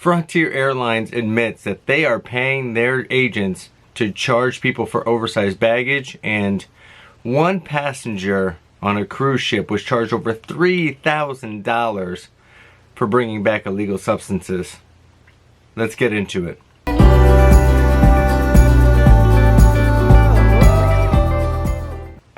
Frontier Airlines admits that they are paying their agents to charge people for oversized baggage, and one passenger on a cruise ship was charged over $3,000 for bringing back illegal substances. Let's get into it.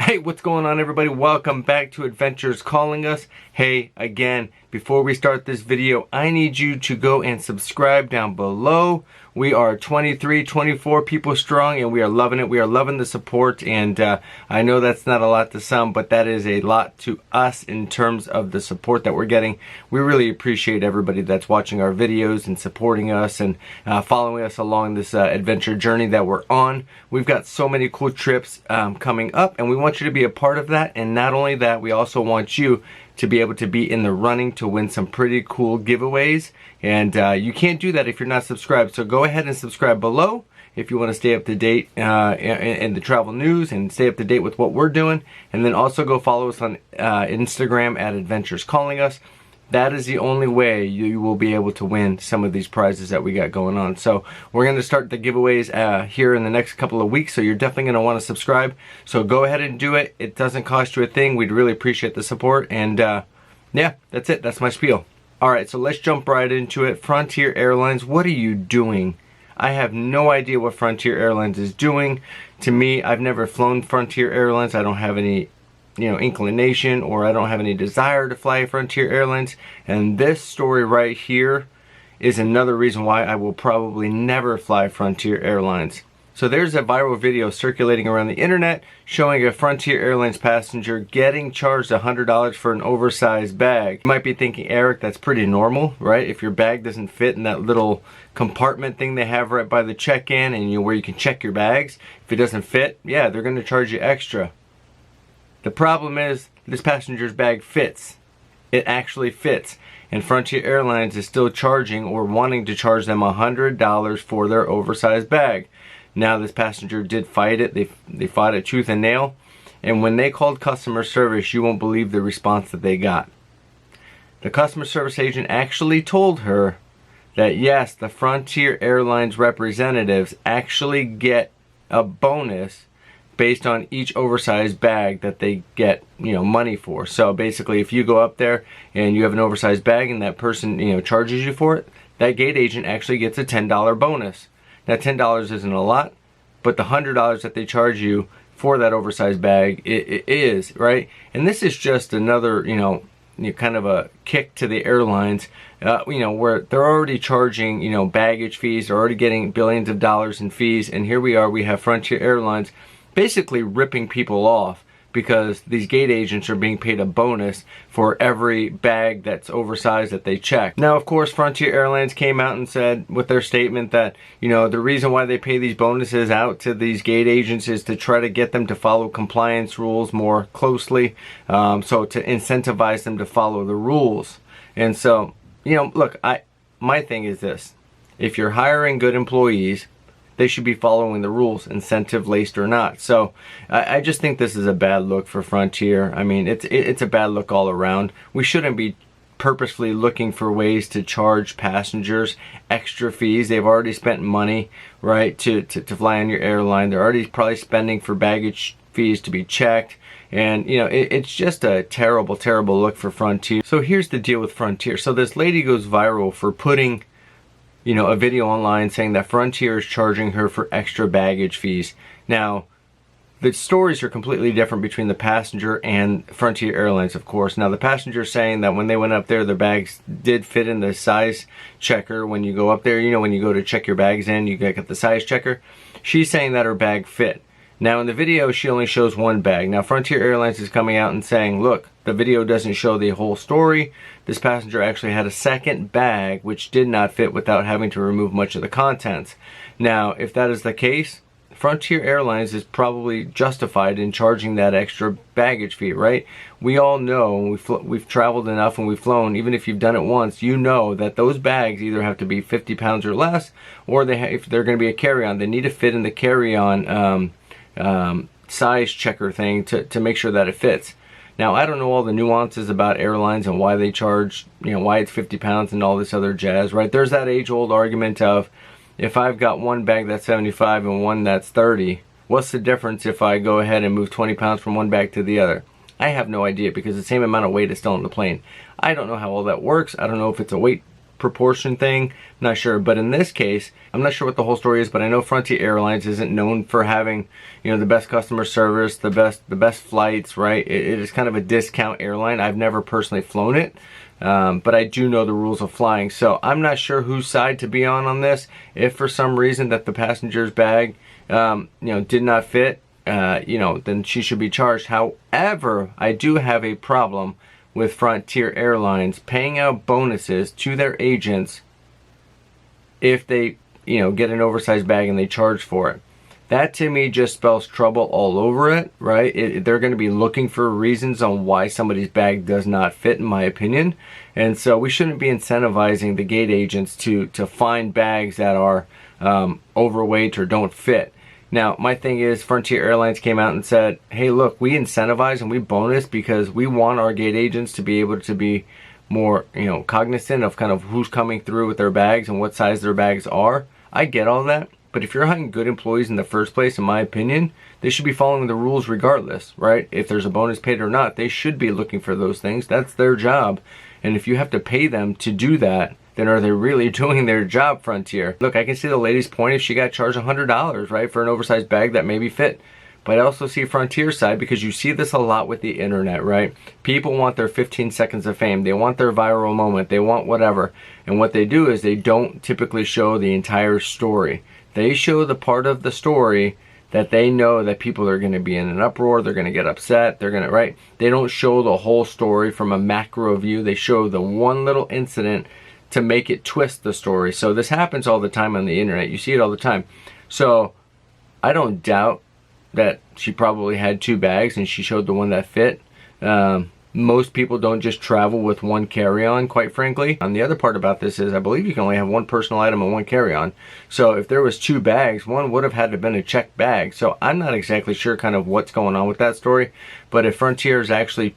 Hey, what's going on, everybody? Welcome back to Adventures Calling Us. Hey, again, before we start this video, I need you to go and subscribe down below. We are 23, 24 people strong, and we are loving it. We are loving the support, and I know that's not a lot to some, but that is a lot to us in terms of the support that we're getting. We really appreciate everybody that's watching our videos and supporting us and following us along this adventure journey that we're on. We've got so many cool trips coming up, and we want you to be a part of that. And not only that, we also want you to be able to be in the running to win some pretty cool giveaways. And you can't do that if you're not subscribed. So go ahead and subscribe below if you want to stay up to date in the travel news and stay up to date with what we're doing. And then also go follow us on Instagram at Adventures Calling Us. That is the only way you will be able to win some of these prizes that we got going on. So we're going to start the giveaways here in the next couple of weeks. So you're definitely going to want to subscribe. So go ahead and do it. It doesn't cost you a thing. We'd really appreciate the support. And yeah, that's it. That's my spiel. All right, so let's jump right into it. Frontier Airlines, what are you doing? I have no idea what Frontier Airlines is doing. To me, I've never flown Frontier Airlines. I don't have any inclination, or I don't have any desire to fly Frontier Airlines. And this story right here is another reason why I will probably never fly Frontier Airlines. So there's a viral video circulating around the internet showing a Frontier Airlines passenger getting charged $100 for an oversized bag. You might be thinking, Eric, that's pretty normal, right? If your bag doesn't fit in that little compartment thing they have right by the check-in and where you can check your bags, if it doesn't fit, yeah, they're going to charge you extra. The problem is this passenger's bag fits. It actually fits. And Frontier Airlines is still charging or wanting to charge them $100 for their oversized bag. Now this passenger did fight it. They fought it tooth and nail. And when they called customer service, you won't believe the response that they got. The customer service agent actually told her that yes, the Frontier Airlines representatives actually get a bonus based on each oversized bag that they get, money for. So basically, if you go up there and you have an oversized bag and that person, charges you for it, that gate agent actually gets a $10 bonus. Now, $10 isn't a lot, but the $100 that they charge you for that oversized bag, it is, right? And this is just another, kind of a kick to the airlines, where they're already charging, baggage fees. They're already getting billions of dollars in fees. And here we are, we have Frontier Airlines basically ripping people off because these gate agents are being paid a bonus for every bag that's oversized that they check. Now, of course, Frontier Airlines came out and said with their statement that, the reason why they pay these bonuses out to these gate agents is to try to get them to follow compliance rules more closely, so to incentivize them to follow the rules. And so, look, my thing is this. If you're hiring good employees, they should be following the rules, incentive laced or not. So I just think this is a bad look for Frontier. I mean, it's a bad look all around. We shouldn't be purposefully looking for ways to charge passengers extra fees. They've already spent money, right, to fly on your airline. They're already probably spending for baggage fees to be checked. And, it's just a terrible, terrible look for Frontier. So here's the deal with Frontier. So this lady goes viral for putting a video online saying that Frontier is charging her for extra baggage fees. Now, the stories are completely different between the passenger and Frontier Airlines, of course. Now, the passenger is saying that when they went up there, their bags did fit in the size checker. When you go up there, when you go to check your bags in, you get the size checker. She's saying that her bag fit. Now, in the video, she only shows one bag. Now, Frontier Airlines is coming out and saying, look, the video doesn't show the whole story. This passenger actually had a second bag which did not fit without having to remove much of the contents. Now, if that is the case, Frontier Airlines is probably justified in charging that extra baggage fee, right? We all know, we've traveled enough and we've flown, even if you've done it once, you know that those bags either have to be 50 pounds or less, or if they're going to be a carry-on, they need to fit in the carry-on size checker thing to make sure that it fits. Now, I don't know all the nuances about airlines and why they charge, why it's 50 pounds and all this other jazz, right? There's that age-old argument of, if I've got one bag that's 75 and one that's 30, what's the difference if I go ahead and move 20 pounds from one bag to the other? I have no idea, because the same amount of weight is still on the plane. I don't know how all that works. I don't know if it's a weight proportion thing, not sure. But in this case, I'm not sure what the whole story is, but I know Frontier Airlines isn't known for having, the best customer service, the best flights, right? It is kind of a discount airline. I've never personally flown it, but I do know the rules of flying. So I'm not sure whose side to be on this. If for some reason that the passenger's bag, did not fit, then she should be charged. However, I do have a problem with Frontier Airlines paying out bonuses to their agents if they, get an oversized bag and they charge for it. That to me just spells trouble all over it, right? They're going to be looking for reasons on why somebody's bag does not fit, in my opinion. And so we shouldn't be incentivizing the gate agents to find bags that are overweight or don't fit. Now, my thing is, Frontier Airlines came out and said, hey, look, we incentivize and we bonus because we want our gate agents to be able to be more, cognizant of kind of who's coming through with their bags and what size their bags are. I get all that, but if you're hiring good employees in the first place, in my opinion, they should be following the rules regardless, right? If there's a bonus paid or not, they should be looking for those things. That's their job. And if you have to pay them to do that, then are they really doing their job, Frontier? Look, I can see the lady's point if she got charged $100, right, for an oversized bag that maybe fit. But I also see Frontier's side, because you see this a lot with the internet, right? People want their 15 seconds of fame. They want their viral moment. They want whatever. And what they do is they don't typically show the entire story. They show the part of the story that they know that people are going to be in an uproar, they're going to get upset, they're going to, right? They don't show the whole story from a macro view. They show the one little incident to make it twist the story. So this happens all the time on the internet. You see it all the time. So I don't doubt that she probably had two bags and she showed the one that fit. Most people don't just travel with one carry-on, quite frankly. And the other part about this is I believe you can only have one personal item and one carry-on. So if there was two bags, one would have had to have been a checked bag. So I'm not exactly sure kind of what's going on with that story. But if Frontier is actually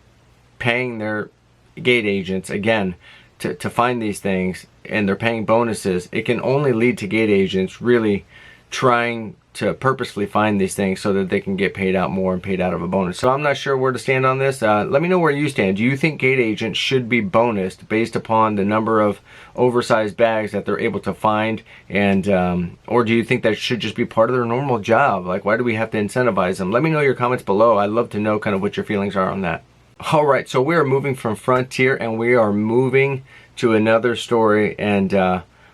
paying their gate agents, again, to find these things, and they're paying bonuses, it can only lead to gate agents really trying to purposely find these things so that they can get paid out more and paid out of a bonus. So I'm not sure where to stand on this. Let me know where you stand. Do you think gate agents should be bonused based upon the number of oversized bags that they're able to find, and or do you think that should just be part of their normal job? Like, why do we have to incentivize them? Let me know your comments below. I'd love to know kind of what your feelings are on that. All right, so we are moving from Frontier and we are moving to another story. And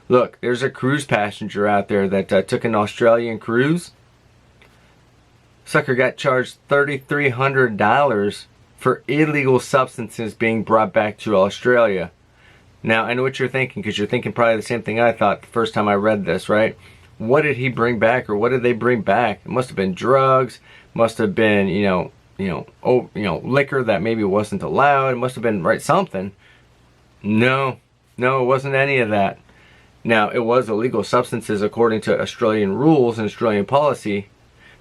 look, there's a cruise passenger out there that took an Australian cruise. Sucker got charged $3,300 for illegal substances being brought back to Australia. Now, I know what you're thinking, because you're thinking probably the same thing I thought the first time I read this, right? What did he bring back, or what did they bring back? It must have been drugs, must have been, liquor that maybe wasn't allowed. It must have been, right, something. No, it wasn't any of that. Now, it was illegal substances according to Australian rules and Australian policy,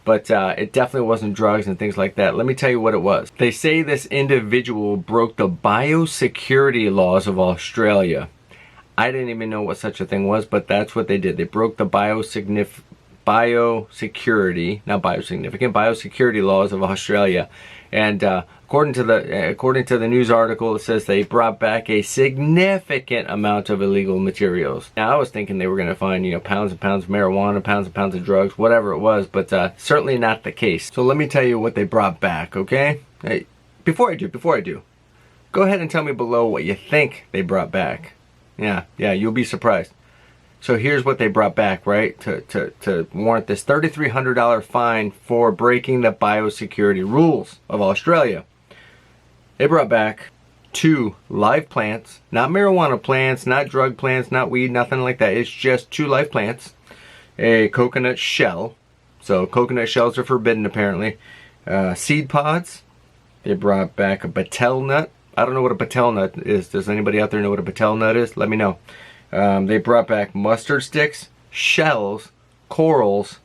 but it definitely wasn't drugs and things like that. Let me tell you what it was. They say this individual broke the biosecurity laws of Australia. I didn't even know what such a thing was, but that's what they did. They broke the biosecurity laws of Australia. And according to the news article, it says they brought back a significant amount of illegal materials. Now, I was thinking they were going to find, pounds and pounds of marijuana, pounds and pounds of drugs, whatever it was, but certainly not the case. So let me tell you what they brought back, okay? Hey, before I do, go ahead and tell me below what you think they brought back. Yeah, you'll be surprised. So here's what they brought back, right, to warrant this $3,300 fine for breaking the biosecurity rules of Australia. They brought back 2 live plants, not marijuana plants, not drug plants, not weed, nothing like that. It's just 2 live plants, a coconut shell. So coconut shells are forbidden apparently. Seed pods. They brought back a betel nut. I don't know what a betel nut is. Does anybody out there know what a betel nut is? Let me know. They brought back mustard sticks, shells, corals,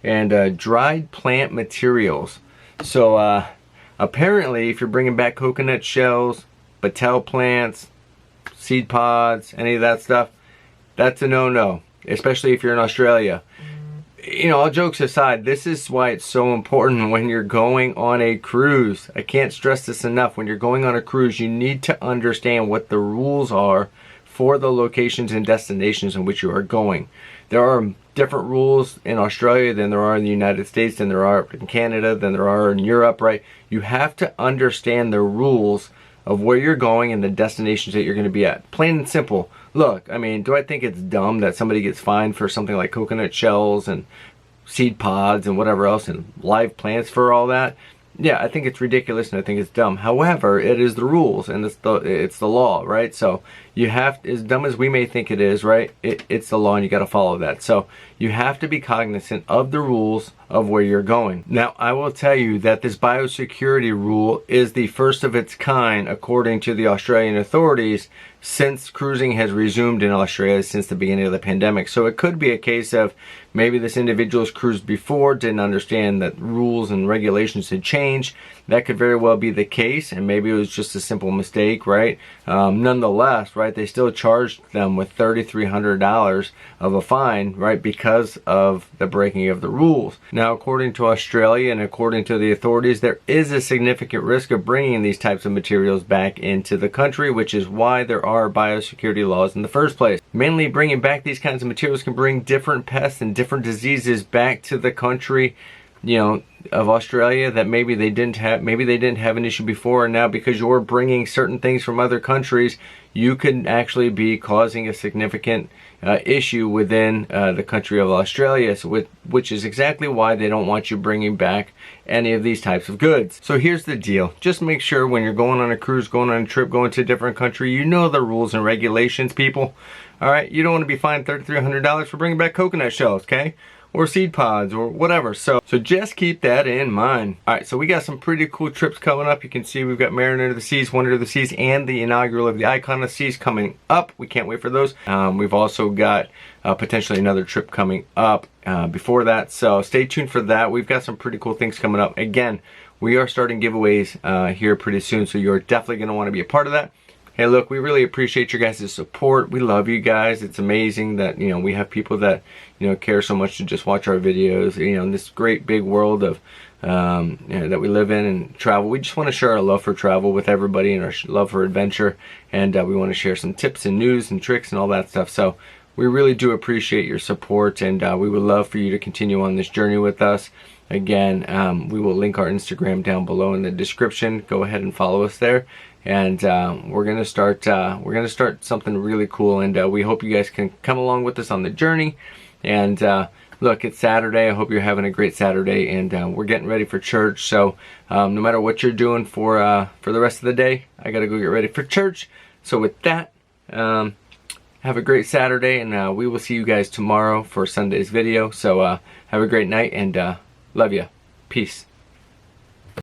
and dried plant materials. So I'm Apparently, if you're bringing back coconut shells, batel plants, seed pods, any of that stuff, that's a no-no, especially if you're in Australia. You know, all jokes aside, this is why it's so important when you're going on a cruise. I can't stress this enough. When you're going on a cruise, you need to understand what the rules are for the locations and destinations in which you are going. There are different rules in Australia than there are in the United States, than there are in Canada, than there are in Europe, right? You have to understand the rules of where you're going and the destinations that you're going to be at. Plain and simple. Look, I mean, do I think it's dumb that somebody gets fined for something like coconut shells and seed pods and whatever else and live plants for all that? Yeah, I think it's ridiculous and I think it's dumb. However, it is the rules and it's the law, right? So you have, as dumb as we may think it is, right? It's the law and you got to follow that. So you have to be cognizant of the rules of where you're going. Now, I will tell you that this biosecurity rule is the first of its kind according to the Australian authorities since cruising has resumed in Australia since the beginning of the pandemic. So it could be a case of maybe this individual's cruised before, didn't understand that rules and regulations had changed. That could very well be the case, and maybe it was just a simple mistake, right? Nonetheless, right, they still charged them with $3,300 of a fine, right, because of the breaking of the rules. Now, according to Australia and according to the authorities, there is a significant risk of bringing these types of materials back into the country, which is why there are biosecurity laws in the first place. Mainly bringing back these kinds of materials can bring different pests and different diseases back to the country, you know, of Australia that maybe they didn't have an issue before, and now because you're bringing certain things from other countries, you could actually be causing a significant issue within the country of Australia, so which is exactly why they don't want you bringing back any of these types of goods. So here's the deal. Just make sure when you're going on a cruise, going on a trip, going to a different country, you know the rules and regulations, people. All right, you don't want to be fined $3,300 for bringing back coconut shells, okay? Or seed pods or whatever. So just keep that in mind. All right, so we got some pretty cool trips coming up. You can see we've got Mariner of the Seas, Wonder of the Seas, and the inaugural of the Icon of the Seas coming up. We can't wait for those. We've also got potentially another trip coming up before that. So stay tuned for that. We've got some pretty cool things coming up. Again, we are starting giveaways here pretty soon, so you're definitely going to want to be a part of that. Hey, look, we really appreciate your guys' support. We love you guys. It's amazing that, you know, we have people that, you know, care so much to just watch our videos, you know, in this great big world of, you know, that we live in and travel. We just want to share our love for travel with everybody and our love for adventure. And we want to share some tips and news and tricks and all that stuff. So we really do appreciate your support, and we would love for you to continue on this journey with us. Again, we will link our Instagram down below in the description. Go ahead and follow us there. And we're gonna start something really cool, and we hope you guys can come along with us on the journey. And look, it's Saturday. I hope you're having a great Saturday, and we're getting ready for church. So no matter what you're doing for the rest of the day, I gotta go get ready for church. So with that, have a great Saturday, and we will see you guys tomorrow for Sunday's video. So have a great night, and love ya. Peace.